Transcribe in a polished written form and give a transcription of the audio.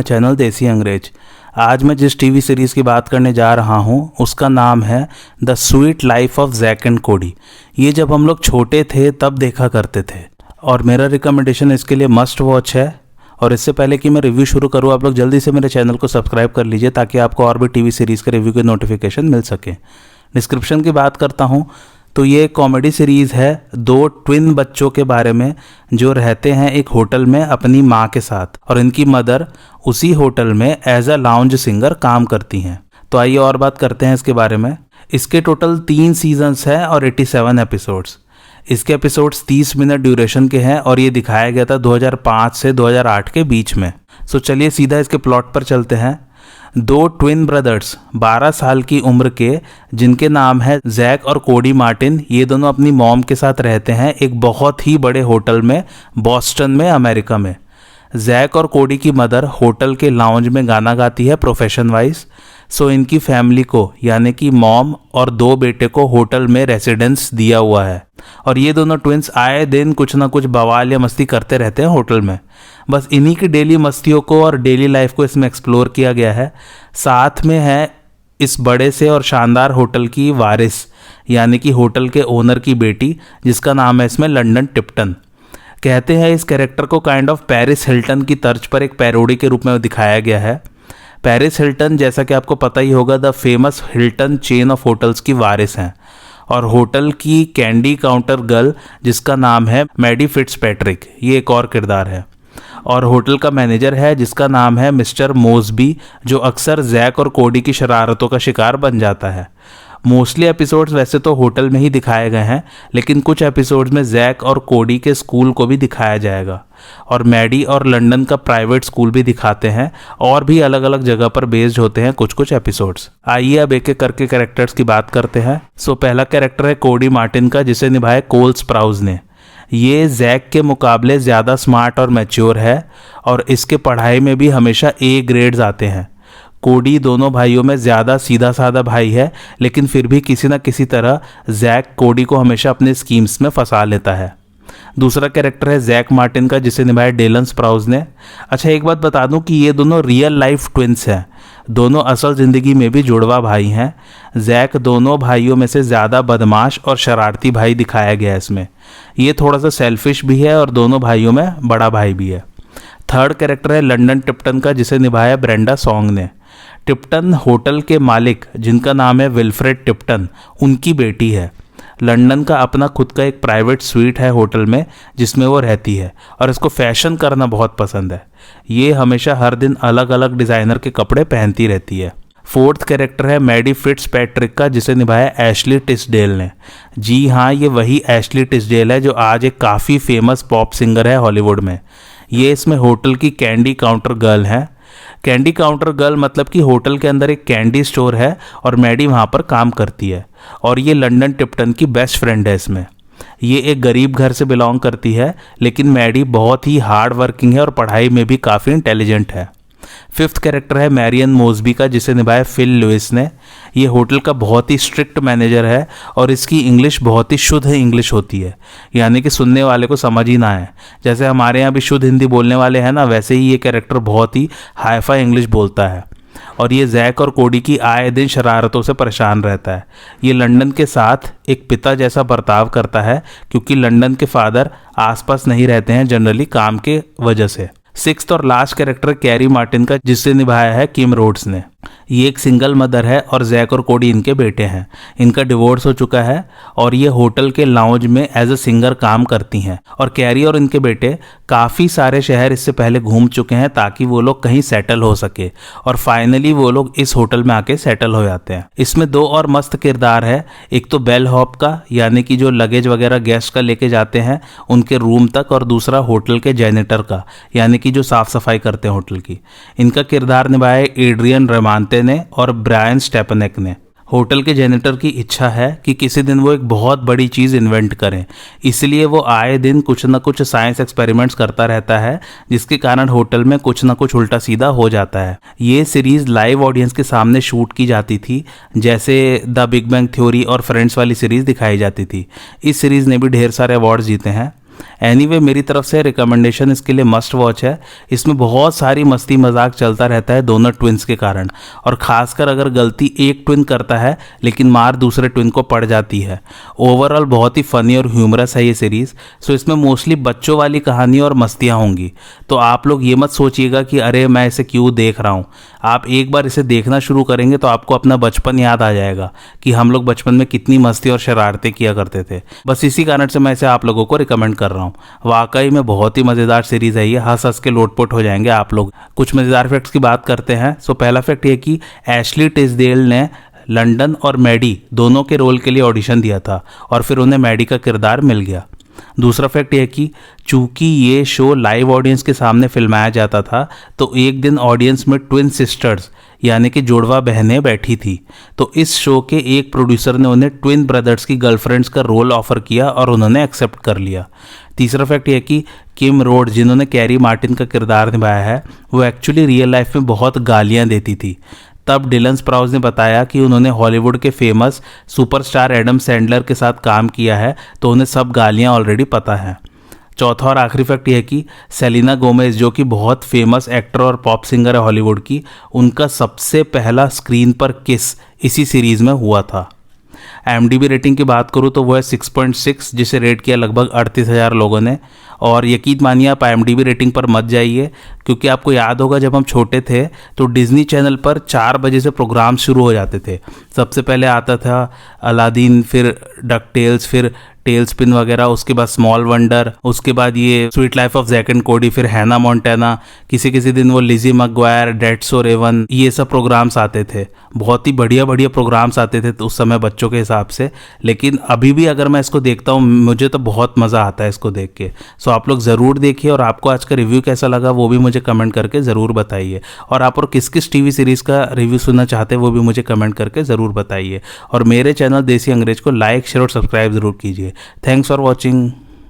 Channel देसी अंग्रेज। आज मैं जिस टीवी सीरीज़ की बात करने जा रहा हूँ उसका नाम है the Sweet Life of Jack and Cody. ये जब हम लोग छोटे थे तब देखा करते थे और मेरा रिकमेंडेशन इसके लिए मस्ट वॉच है। और इससे पहले कि मैं रिव्यू शुरू करूँ, आप लोग जल्दी से मेरे चैनल को सब्सक्राइब कर लीजिए ताकि आपको और भी टीवी सीरीज़ के रिव्यू के नोटिफिकेशन मिल सके। डिस्क्रिप्शन की बात करता हूँ तो ये एक कॉमेडी सीरीज़ है दो ट्विन बच्चों के बारे में जो रहते हैं एक होटल में अपनी माँ के साथ, और इनकी मदर उसी होटल में एज अ लाउंज सिंगर काम करती हैं। तो आइए और बात करते हैं इसके बारे में। इसके टोटल 3 सीजन्स हैं और 87 एपिसोड्स। इसके एपिसोड्स 30 मिनट ड्यूरेशन के हैं और ये दिखाया गया था 2005 से 2008 के बीच में। सो चलिए सीधा इसके प्लॉट पर चलते हैं। दो ट्विन ब्रदर्स 12 साल की उम्र के, जिनके नाम है जैक और कोडी मार्टिन, ये दोनों अपनी मॉम के साथ रहते हैं एक बहुत ही बड़े होटल में बॉस्टन में, अमेरिका में। जैक और कोडी की मदर होटल के लाउंज में गाना गाती है प्रोफेशन वाइज। सो इनकी फैमिली को यानी कि मॉम और 2 बेटे को होटल में रेसिडेंस दिया हुआ है और ये दोनों ट्विंस आए दिन कुछ ना कुछ बवाल या मस्ती करते रहते हैं होटल में। बस इन्हीं की डेली मस्तियों को और डेली लाइफ को इसमें एक्सप्लोर किया गया है। साथ में है इस बड़े से और शानदार होटल की वारिस यानी कि होटल के ओनर की बेटी, जिसका नाम है इसमें लंडन टिप्टन। कहते हैं इस कैरेक्टर को काइंड ऑफ पेरिस हिल्टन की तर्ज पर एक पैरोडी के रूप में दिखाया गया है। पेरिस हिल्टन, जैसा कि आपको पता ही होगा, the famous Hilton chain of hotels की वारिस हैं, और होटल की कैंडी काउंटर गर्ल जिसका नाम है मैडी फिट्जपैट्रिक, ये एक और किरदार है। और होटल का मैनेजर है जिसका नाम है मिस्टर मोसबी, जो अक्सर जैक और कोडी की शरारतों का शिकार बन जाता है। मोस्टली एपिसोड्स वैसे तो होटल में ही दिखाए गए हैं, लेकिन कुछ एपिसोड्स में जैक और कोडी के स्कूल को भी दिखाया जाएगा और मैडी और लंदन का प्राइवेट स्कूल भी दिखाते हैं, और भी अलग अलग जगह पर बेस्ड होते हैं कुछ कुछ एपिसोड्स। आइए अब एक एक करके कैरेक्टर्स की बात करते हैं। सो पहला कैरेक्टर है कोडी मार्टिन का, जिसे निभाया कोल स्प्राउज ने। ये जैक के मुकाबले ज़्यादा स्मार्ट और मैच्योर है और इसके पढ़ाई में भी हमेशा A ग्रेड्स आते हैं। कोडी दोनों भाइयों में ज़्यादा सीधा साधा भाई है, लेकिन फिर भी किसी न किसी तरह जैक कोडी को हमेशा अपने स्कीम्स में फंसा लेता है। दूसरा कैरेक्टर है जैक मार्टिन का, जिसे निभाया डेलन स्प्राउज ने। अच्छा, एक बात बता दूं कि ये दोनों रियल लाइफ ट्विंस हैं, दोनों असल ज़िंदगी में भी जुड़वा भाई हैं। जैक दोनों भाइयों में से ज़्यादा बदमाश और शरारती भाई दिखाया गया है इसमें। ये थोड़ा सा सेल्फिश भी है और दोनों भाइयों में बड़ा भाई भी है। थर्ड कैरेक्टर है लंडन टिप्टन का, जिसे निभाया ब्रेंडा सॉन्ग ने। टिप्टन होटल के मालिक, जिनका नाम है विल्फ्रेड टिप्टन, उनकी बेटी है। लंदन का अपना खुद का एक प्राइवेट स्वीट है होटल में जिसमें वो रहती है और इसको फैशन करना बहुत पसंद है। ये हमेशा हर दिन अलग अलग डिज़ाइनर के कपड़े पहनती रहती है। फोर्थ कैरेक्टर है मैडी फिट्जपैट्रिक का, जिसे निभाया एशली टिस्डेल ने। जी हाँ, ये वही एशली टिस्डेल है जो आज एक काफ़ी फेमस पॉप सिंगर है हॉलीवुड में। ये इसमें होटल की कैंडी काउंटर गर्ल है। कैंडी काउंटर गर्ल मतलब कि होटल के अंदर एक कैंडी स्टोर है और मैडी वहाँ पर काम करती है, और ये लंडन टिप्टन की बेस्ट फ्रेंड है इसमें। ये एक गरीब घर से बिलोंग करती है, लेकिन मैडी बहुत ही हार्ड वर्किंग है और पढ़ाई में भी काफ़ी इंटेलिजेंट है। फिफ्थ कैरेक्टर है मैरियन मोसबी का, जिसे निभाया फिल लुइस ने। ये होटल का बहुत ही स्ट्रिक्ट मैनेजर है और इसकी इंग्लिश बहुत ही शुद्ध इंग्लिश होती है, यानी कि सुनने वाले को समझ ही ना आए। जैसे हमारे यहाँ भी शुद्ध हिंदी बोलने वाले हैं ना, वैसे ही ये कैरेक्टर बहुत ही हाई-फाई इंग्लिश बोलता है। और ये जैक और कोडी की आए दिन शरारतों से परेशान रहता है। ये लंदन के साथ एक पिता जैसा बर्ताव करता है क्योंकि लंदन के फादर आसपास नहीं रहते हैं जनरली काम के वजह से। सिक्स्थ और लास्ट कैरेक्टर कैरी मार्टिन का, जिसे निभाया है किम रोड्स ने। ये एक सिंगल मदर है और जैक और कोडी इनके बेटे हैं। इनका डिवोर्स हो चुका है और ये होटल के लाउंज में एज अ सिंगर काम करती हैं। और कैरी और इनके बेटे काफ़ी सारे शहर इससे पहले घूम चुके हैं ताकि वो लोग कहीं सेटल हो सके, और फाइनली वो लोग इस होटल में आके सेटल हो जाते हैं। इसमें 2 और मस्त किरदार है। एक तो बेल हॉप का, यानी कि जो लगेज वगैरह गेस्ट का लेके जाते हैं उनके रूम तक, और दूसरा होटल के जेनेटर का, यानी कि जो साफ़ सफाई करते हैं होटल की। इनका किरदार निभाया एड्रियन रेमांते ने और ब्रायन स्टेपनेक ने। होटल के जेनेटर की इच्छा है कि किसी दिन वो एक बहुत बड़ी चीज़ इन्वेंट करें, इसलिए वो आए दिन कुछ ना कुछ साइंस एक्सपेरिमेंट्स करता रहता है, जिसके कारण होटल में कुछ ना कुछ उल्टा सीधा हो जाता है। ये सीरीज़ लाइव ऑडियंस के सामने शूट की जाती थी, जैसे द बिग बैंग थ्योरी और फ्रेंड्स वाली सीरीज़ दिखाई जाती थी। इस सीरीज़ ने भी ढेर सारे अवार्ड्स जीते हैं। एनीवे मेरी तरफ से रिकमेंडेशन इसके लिए मस्ट वॉच है। इसमें बहुत सारी मस्ती मजाक चलता रहता है दोनों ट्विंस के कारण, और खासकर अगर गलती एक ट्विन करता है लेकिन मार दूसरे ट्विन को पड़ जाती है। ओवरऑल बहुत ही फनी और ह्यूमरस है ये सीरीज़। सो इसमें मोस्टली बच्चों वाली कहानी और मस्तियाँ होंगी, तो आप लोग ये मत सोचिएगा कि अरे मैं इसे क्यों देख रहा हूँ। आप एक बार इसे देखना शुरू करेंगे तो आपको अपना बचपन याद आ जाएगा कि हम लोग बचपन में कितनी मस्ती और शरारतें किया करते थे। बस इसी कारण से मैं इसे आप लोगों को रिकमेंड कर रहा हूँ। वाकई में बहुत ही मज़ेदार सीरीज़ है ये, हंस हंस के लोटपोट हो जाएंगे आप लोग। कुछ मज़ेदार फैक्ट्स की बात करते हैं। सो पहला फैक्ट ये कि एशली टिसडेल ने लंदन और मैडी दोनों के रोल के लिए ऑडिशन दिया था और फिर उन्हें मैडी का किरदार मिल गया। दूसरा फैक्ट यह कि चूंकि ये शो लाइव ऑडियंस के सामने फिल्माया जाता था, तो एक दिन ऑडियंस में ट्विन सिस्टर्स यानी कि जुड़वा बहनें बैठी थी, तो इस शो के एक प्रोड्यूसर ने उन्हें ट्विन ब्रदर्स की गर्लफ्रेंड्स का रोल ऑफर किया और उन्होंने एक्सेप्ट कर लिया। तीसरा फैक्ट यह कि किम रोड जिन्होंने कैरी मार्टिन का किरदार निभाया है, वो एक्चुअली रियल लाइफ में बहुत गालियाँ देती थी। तब डिलन स्प्राउस ने बताया कि उन्होंने हॉलीवुड के फेमस सुपरस्टार एडम सैंडलर के साथ काम किया है, तो उन्हें सब गालियां ऑलरेडी पता है। चौथा और आखिरी फैक्ट यह कि सेलिना गोमेज जो कि बहुत फेमस एक्टर और पॉप सिंगर है हॉलीवुड की, उनका सबसे पहला स्क्रीन पर किस इसी सीरीज़ में हुआ था। IMDb रेटिंग की बात करूँ तो वो है 6.6, जिसे रेट किया लगभग 38,000 लोगों ने। और यकीन मानिए आप IMDb रेटिंग पर मत जाइए, क्योंकि आपको याद होगा जब हम छोटे थे तो डिज्नी चैनल पर 4 बजे से प्रोग्राम शुरू हो जाते थे। सबसे पहले आता था अलादीन, फिर डक टेल्स, फिर टेल स्पिन वगैरह, उसके बाद स्मॉल वंडर, उसके बाद ये Sweet Life of Jack and Cody, फिर हैना मोंटाना, किसी किसी दिन वो लिजी मैकग्वायर, डेड सो रेवन, ये सब प्रोग्राम्स आते थे। बहुत ही बढ़िया बढ़िया प्रोग्राम्स आते थे तो उस समय बच्चों के हिसाब से। लेकिन अभी भी अगर मैं इसको देखता हूँ मुझे तो बहुत मज़ा आता है इसको देख के। सो आप लोग ज़रूर देखिए, और आपको आज का रिव्यू कैसा लगा वो भी मुझे कमेंट करके ज़रूर बताइए। और आप और किस किस टीवी सीरीज़ का रिव्यू सुनना चाहते हैं वो भी मुझे कमेंट करके ज़रूर बताइए। और मेरे चैनल देसी अंग्रेज को लाइक, शेयर और सब्सक्राइब ज़रूर कीजिए। Thanks for watching.